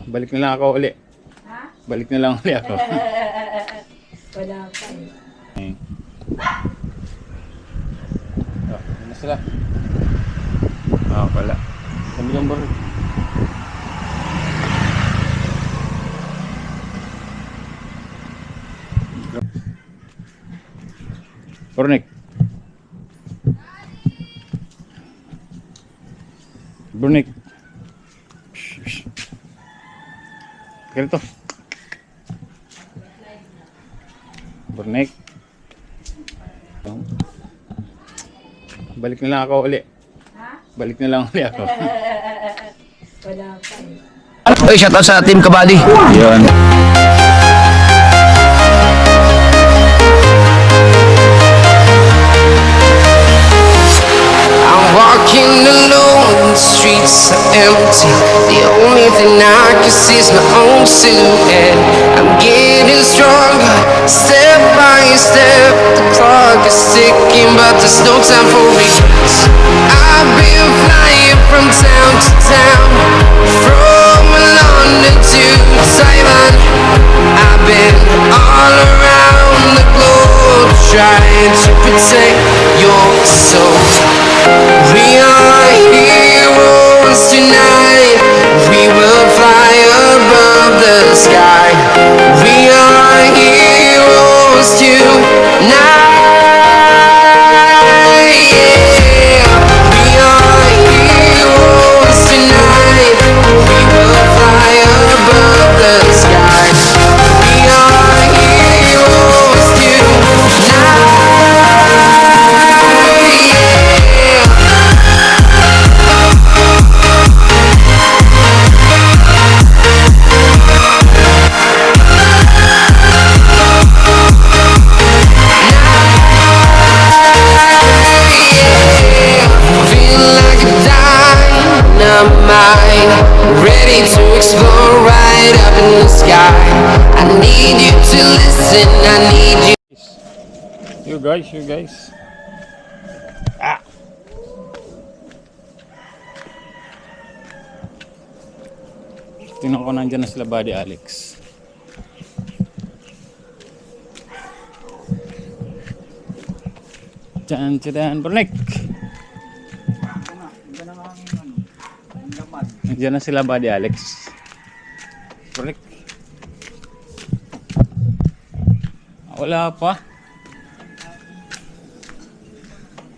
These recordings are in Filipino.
Balik na lang ako uli. Ha? Balik na lang uli ako. Wala pa eh. Ayun. Oh, ano na sila? Pala. Kami lang bro. Burnik. Burnik. Kaya to. Burnik. Balik na lang ako uli. Ha? Balik na lang uli ako. Wala pa eh. Oy, shoutout sa Team Kabali. Yun. I'm walking alone, the streets are empty. The only thing I can see is my own silhouette. I'm getting stronger, step by step. The clock is ticking, but there's no time for regrets. I've been flying from town to town, from London to Taiwan. I've been all around the globe, trying to protect your soul. We are heroes tonight. We will fly above the sky. We are heroes tonight. Yeah. We are heroes tonight. We will fly above the sky. We are heroes tonight. Ready to explore right up in the sky. I need you to listen, I need you. You guys. Ah! Tingnan ko nandyan na sila Buddy Alex. Tyan, Burnik! Nandiyan na sila Buddy Alex. Burnik. Wala pa.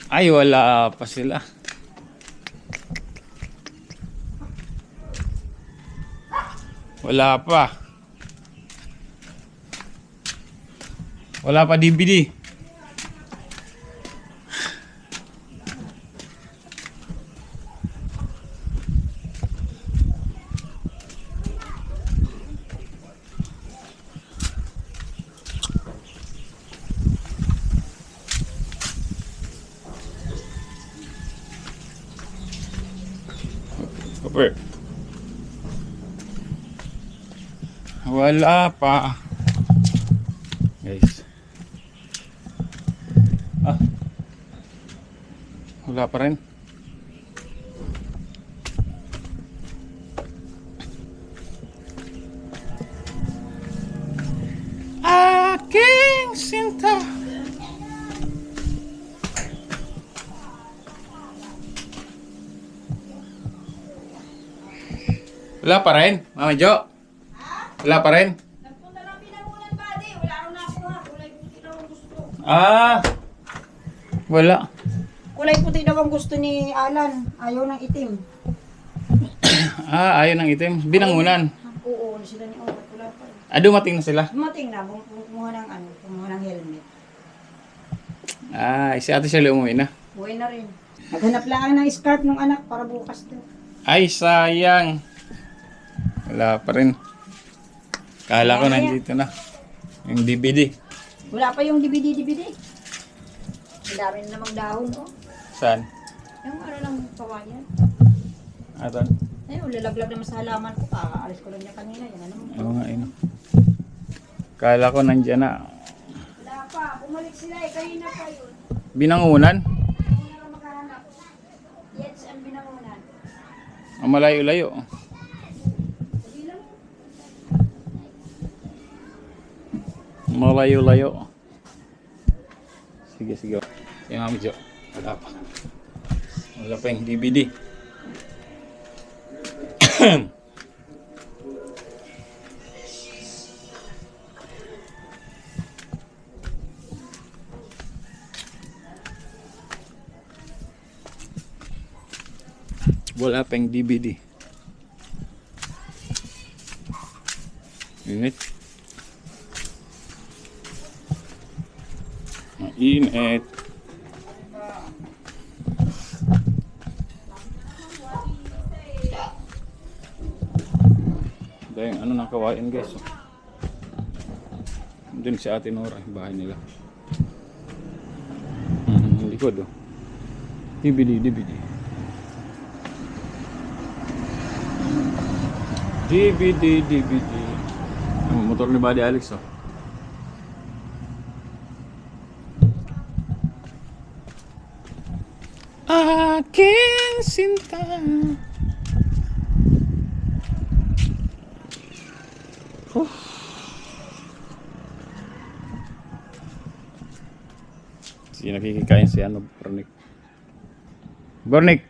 Ay, wala pa sila. Wala pa. Wala pa DVD. Super. Wala pa. Guys. Wala pa rin. Aking sinta. Wala pa rin, Mama Jo? Wala pa rin? Nagpunta lang pinamunan Buddy. Wala rin na ako ha. Kulay puti daw ang gusto. Wala. Kulay puti daw ang gusto ni Alan. Ayaw ng itim. Ayaw ng itim. Binangunan. Oo, sila ni Orat. Wala pa eh. Dumating na sila. Dumating na. Kumuha ng kumuha ng helmet. Si Ate Shirley umuwi na. Buhay na rin. Naghanap lang ng scarf ng anak para bukas daw. Ay, sayang. Wala pa rin. Kala ko nandito na. Yung DVD. Wala pa yung DVD. Ang dami na namang dahon, oh. Saan? Yung ano lang kawayan. Atan? Ayun, lalaglag naman sa halaman ko. Kakaalis ko lang niya kanina. Yan ano. Oo nga, ino. Kala ko nandyan na. Wala pa. Bumalik sila eh. Kanina pa yun. Binangunan? Kanina lang maghahanap. Yes, ang binangunan. Ang malayo-layo. Sabi lang. Malayo-layo. Sige, sige. Yung Mami Jo. Wala pa. Wala pa yung DVD. Wala pa yung DVD. Init. Mainit. Dahil ano nang kawain guys. Oh. Doon si Ate Nora, yung bahay nila. Likod oh. DVD. Ang motor ni Buddy Alex oh. Aking sinta. Sige, nakikikain si ano, Bornik. Bornik!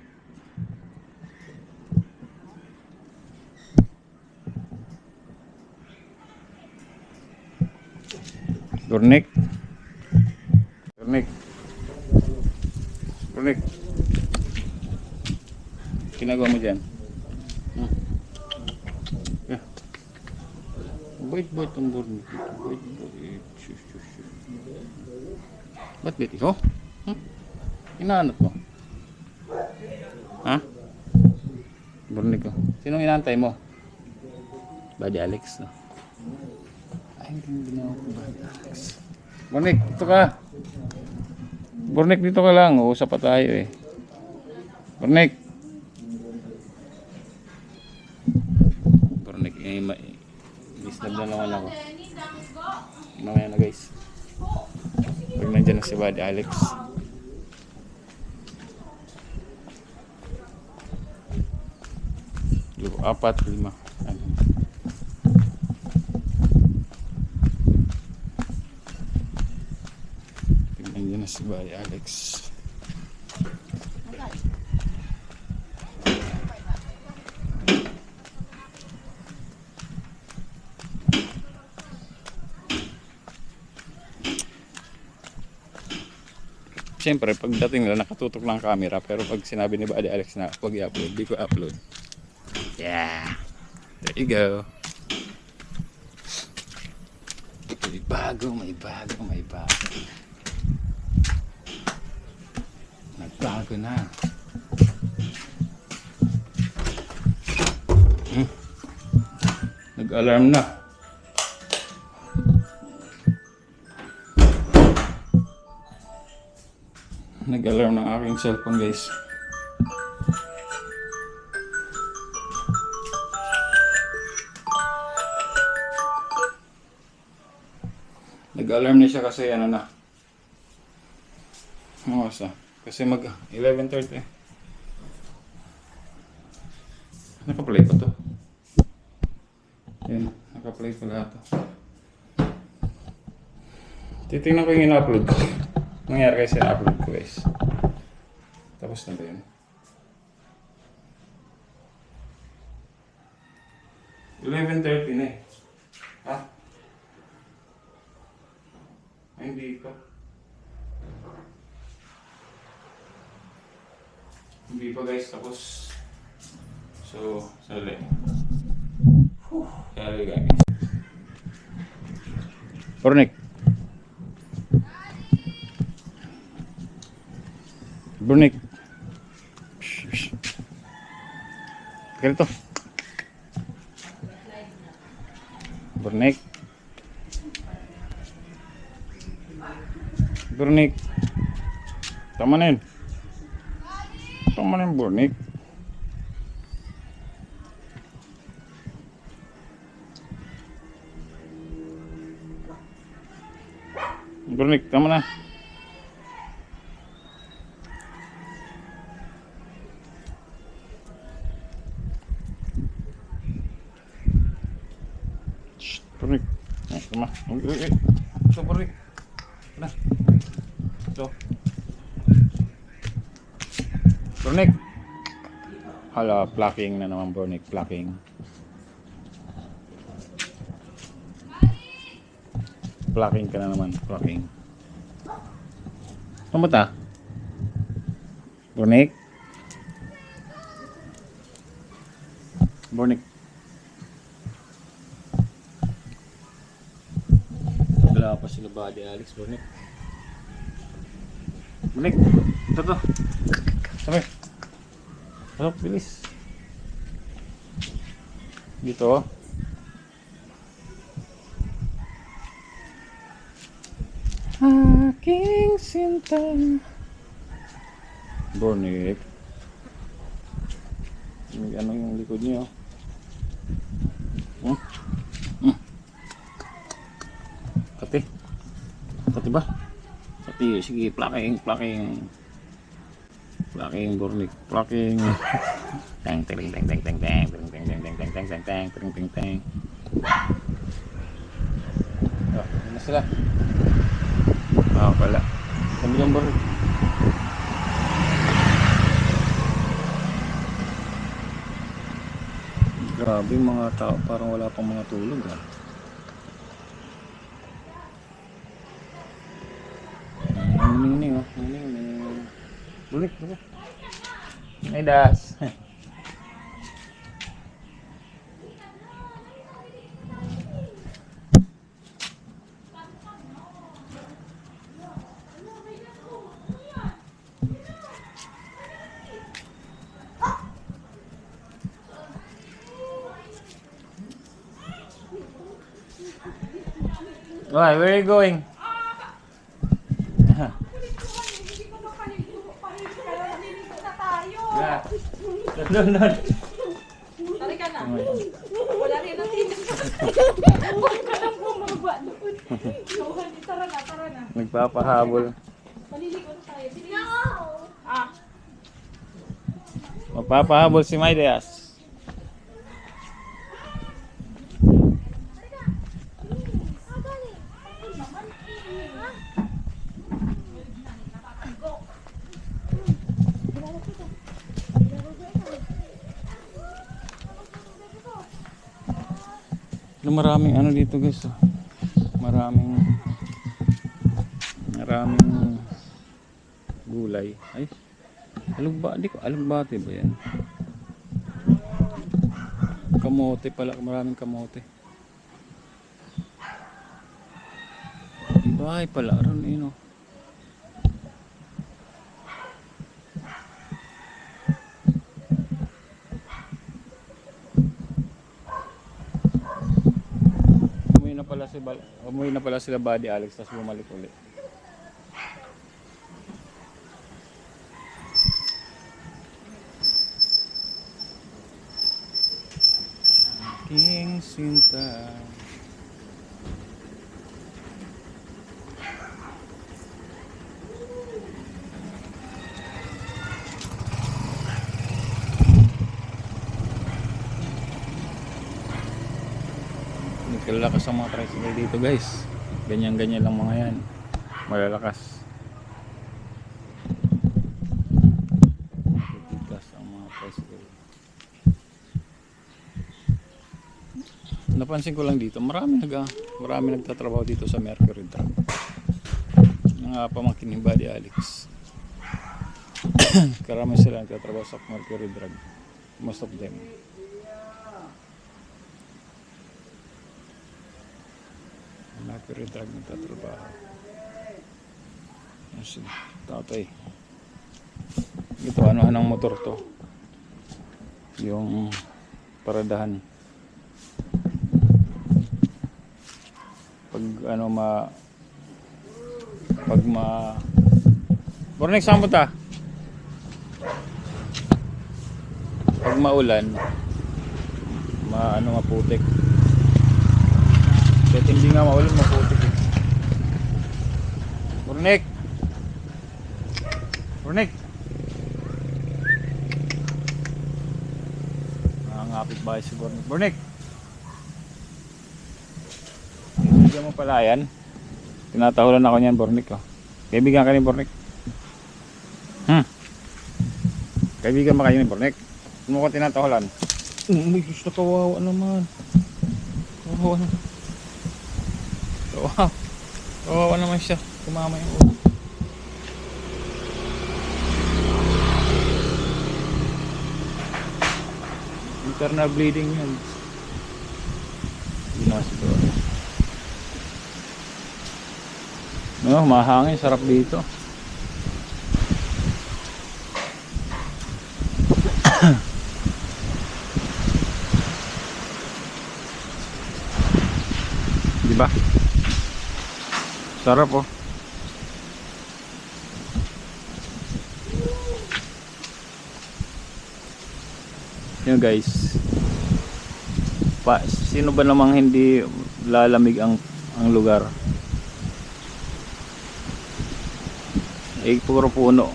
Bornik! Bornik! Bornik! Ginagawa mo dyan? Yeah. Bait-bait ang Bornik. Bait-bait. Shush. Ba't biti ko? Inaanot mo? Ha? Bornik ko. Sinong inaantay mo? Buddy Alex, no? Ay, hindi ginawa ko Buddy Alex. Bornik, dito ka. Bornik, dito ka lang. Uusap pa tayo eh. Bornik. Bornik, disturb na naman ako. Mamaya na guys. Pag nandiyan na si Buddy Alex. Apat, 5. Ano? Pag nandiyan na si Buddy Alex. Siyempre, pagdating nila, nakatutok lang camera. Pero pag sinabi ni Buddy Alex na huwag i-upload, di ko upload. Yeah. There you go. May bago. Nagbago na. Nag-alarm na. Nag-alarm ng aking cellphone guys. Nag-alarm na siya kasi ano na. Kasi mag 11:30. Naka-play pa to. Yan, naka-play pala ito. Titingnan ko yung ina-upload ko. Nangyari kasi na-upload ko guys. Tapos na ba yun? 11:30 na eh. Ha? Ay, hindi pa. Hindi pa guys, tapos. So, sali. Sali guys. Bornik. Bornik. Ganito. Bornik. Bornik. Tama na yun. Tama na yun, Bornik. Bornik, tama na. Shh, Bornik. Tama. So, Bornik. Na. So. Bornik. Hala, plucking na naman, Bornik. Plucking. Plucking ka na naman. Plucking. Ano ba ta? Bornik? Bornik. Wala pa sila Buddy Alex, Bornik. Bornik, ito to. Sabi. Pasok, bilis. Dito. Aking sinta. Bornik. Ano yung likod niyo? Kati. Kati ba? Kati. Sige, plucking. Plucking, Bornik. Plucking. Tang, tang, tang, tang, tang, tang, tang, tang, tang, tang, tang, tang, tang, tang, tang, tang. Oh, ano na sila? Ah, pala. Sabi yung Bornik. Grabe yung mga tao, parang wala pang mga tulog ah. Nining oh, nining. Bulik. Ay das. Why, where are you going? Yeah. Doon. Tari ka na. Wala rin natin. Huwag ka lang bumaba doon. Tara na. Nagpapahabol. Maliligo na tayo. No! Magpapahabol si Maideas. Maraming ano dito guys, oh. maraming gulay. Ay, alugbati ba yan? Kamote pala, maraming kamote. Ibay pala ron yun, oh. Umuwi na pala sila Buddy Alex, tapos bumalik ulit. Aking sinta. Malalakas ang mga tricycle dito guys. Ganyan lang mga yan. Malalakas. Malalakas ang mga tricycle. Napansin ko lang dito, marami nagtatrabaho dito sa Mercury Drug. Mga pamangkin ni Buddy Alex. Karami sila nagtatrabaho sa Mercury Drug. Most of them. Mercury Drug nagtatrabaho. Yan si tatay. Ito, ano-anong motor to? Yung paradahan. Bornek, saan mo ta? Pag maulan, maputik. Kahit hindi nga maulan, maputik. Bornek! Nakangapit bahay si Bornek. Bornek! Hindi mo pala yan. Tinatahulan ako niyan, Bornik. Oh. Kaibigan ka ni Bornik. Kaibigan ba kayo ni Bornik? Ano ko tinatahulan? May gusto, kawawa naman. Kawawa naman. Kawawa naman siya. Kumama yung ulo. Internal bleeding yun. Hindi na siguro. No, mahangin. Sarap dito. Diba? Sarap oh. Yun guys. Sino ba namang hindi lalamig ang lugar? Eh, puro puno.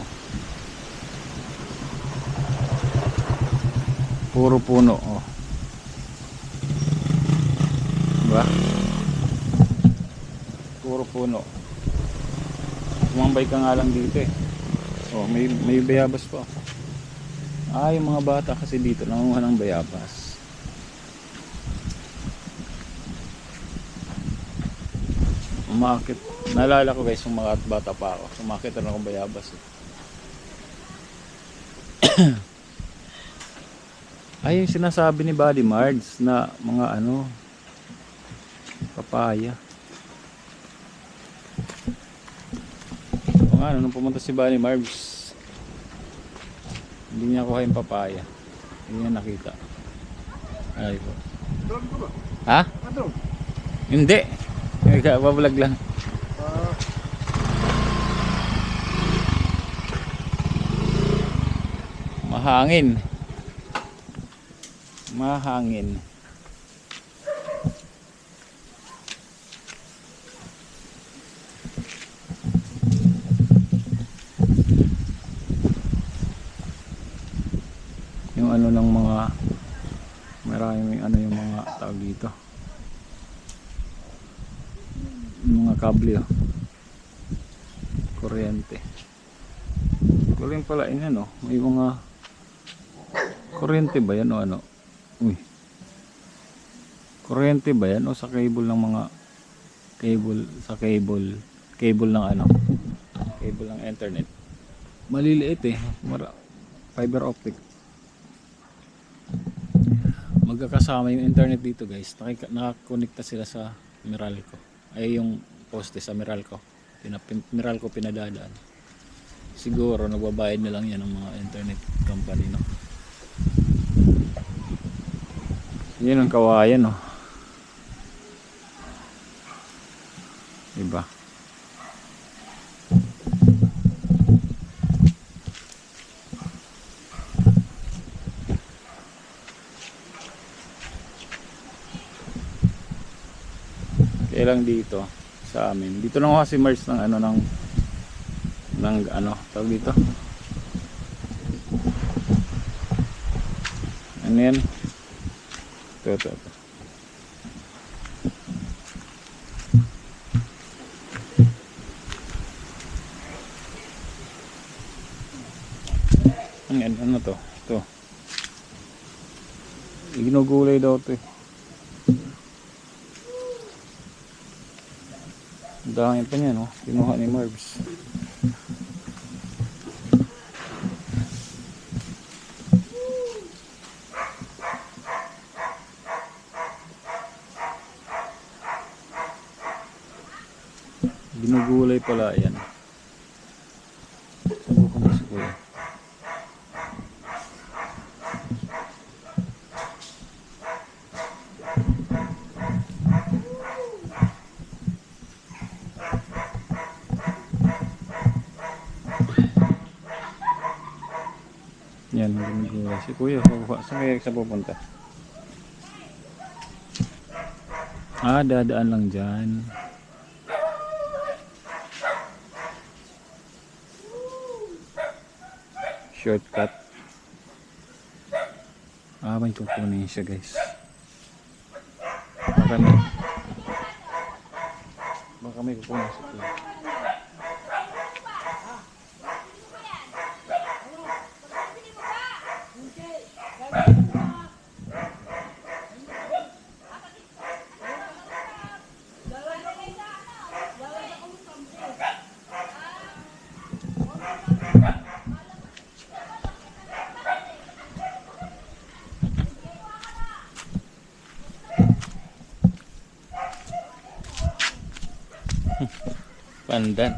Puro puno oh. Diba? Puro puno. Tumambay ka nga lang dito eh. Oh, may bayabas pa. Ah, yung mga bata kasi dito nangunguha ng bayabas. Umakit. Naalala ko guys, yung mga bata pa ako. Umakit na akong bayabas eh. Ay, yung sinasabi ni Buddy Mards na mga ano, papaya. O nga, nung pumunta si Buddy Mards, hindi niya kuha yung papaya. Hindi niya nakita. Ay po. Drone ko ba? Ha? Drone? Hindi. Babalag lang. Mahangin. Mahangin. Yung ano ng mga maraming ano yung mga tawag dito. Yung mga kable oh. Kuryente. Kuryente pala yun ano. May mga kuryente ba yan o ano? Uy. Kuryente ba yan o sa cable ng mga cable ng ano? Cable ng internet. Maliliit eh. Fiber optic. Magkakasama yung internet dito guys. Nakakonekta sila sa Meralco. Ay yung poste sa Meralco. Meralco pinadadaan. Siguro nagbabayad na lang yan ng mga internet company no. Yun ang kawayan no. Diba? Kaya lang dito sa amin. Dito lang kasi merge ng ano ng ano tawag dito. Ano yan? Ito. Ano to? Ito. Ginugulay daw ito eh. Dahil pa niya no, kinuha ni Marvs. Ginugulay pala yan. Subukan mo si Kuya. Yan, ginugulay. Si Kuya, saan kaya sa pupunta? Ah, dadaan lang dyan. Shortcut. Ah, may kukunin siya guys. Baka na. Baka may pupumasok lang. Pandan.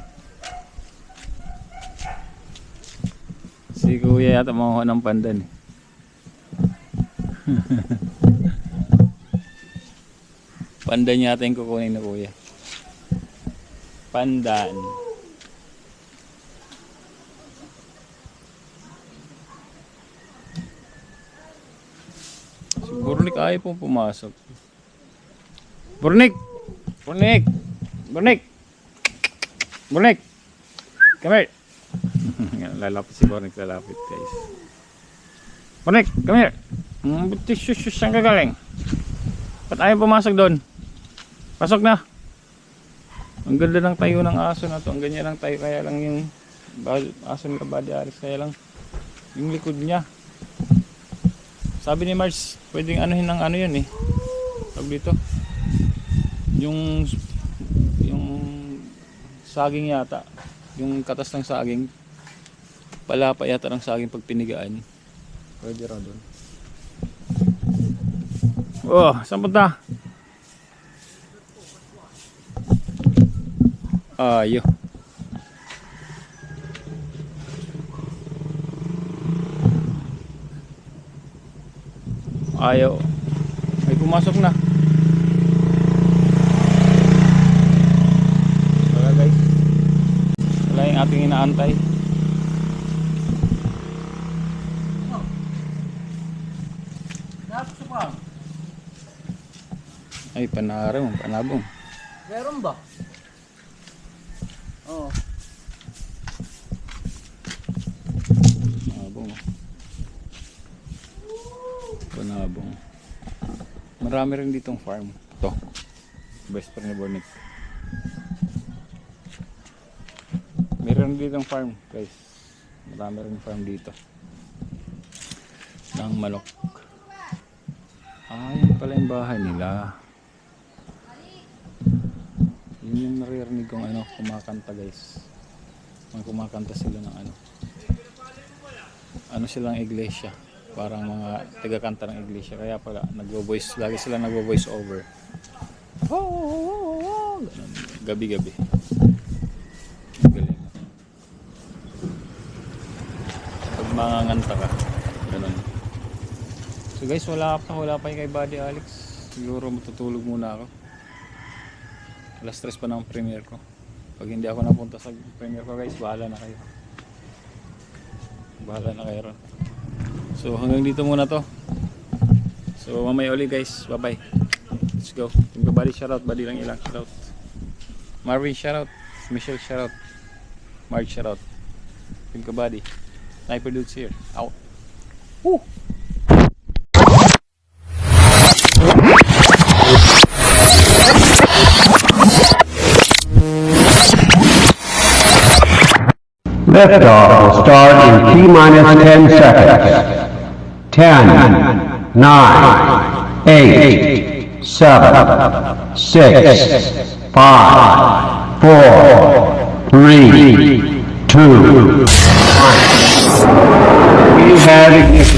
Si kuya yata makuha ng pandan eh. Pandan yata yung kukunin na kuya. Pandan. Si Burnik ayaw pong pumasok. Burnik! Burnik! Burnik! Burnik! Come here! Lalapit si Burnik, lalapit guys. Burnik, come here! Butis-shus ang kagaling. Ba't ayaw pumasok doon? Pasok na! Ang ganda ng tayo ng aso na to. Ang ganyan lang tayo, kaya lang yung aso nila Buddy Alex, kaya lang yung likod niya. Sabi ni Mars, pwedeng anuhin ng ano yun eh. Sabi dito. Yung saging yata, yung katas ng saging, palapa yata ng saging pag pinigaan, pwede raw doon. Oh, saan punta? Ayo. Ayaw. Ay, pumasok na. Wala yung ating inaantay. Ay, panarong, panabong. Meron ba? Oo. Panabong. Panabong. Marami rin ditong farm. Ito. Best friend ni Burnik. Meron dito ng farm guys, marami rin farm dito ng manok. Yun pala yung bahay nila. Yun yung naririnig kong ano, kumakanta guys. Kumakanta sila ng ano silang iglesia, parang mga tagakanta ng iglesia, kaya pala nagvo-voice, lagi sila nagvo-voice over. Gabi-gabi. Manganganta ka, ganun. So guys, wala pa yung kay Buddy Alex. Siguro matutulog muna ako. Alas 3 pa ng premiere ko. Pag hindi ako napunta sa premiere ko guys, bahala na kayo. Bahala na kayo ron. So hanggang dito muna to. So mamaya ulit guys, bye bye. Let's go. Team Buddy shoutout, Buddy lang ilang shoutout. Marvin shoutout, Michelle shoutout, Mark shoutout. Team Buddy. Sniper Dudes here. Out. Woo! Liftoff will start in T-minus 10 seconds. 10, 9, 8, 7, 6, 5, 4, 3, 2, 1. We have ignition.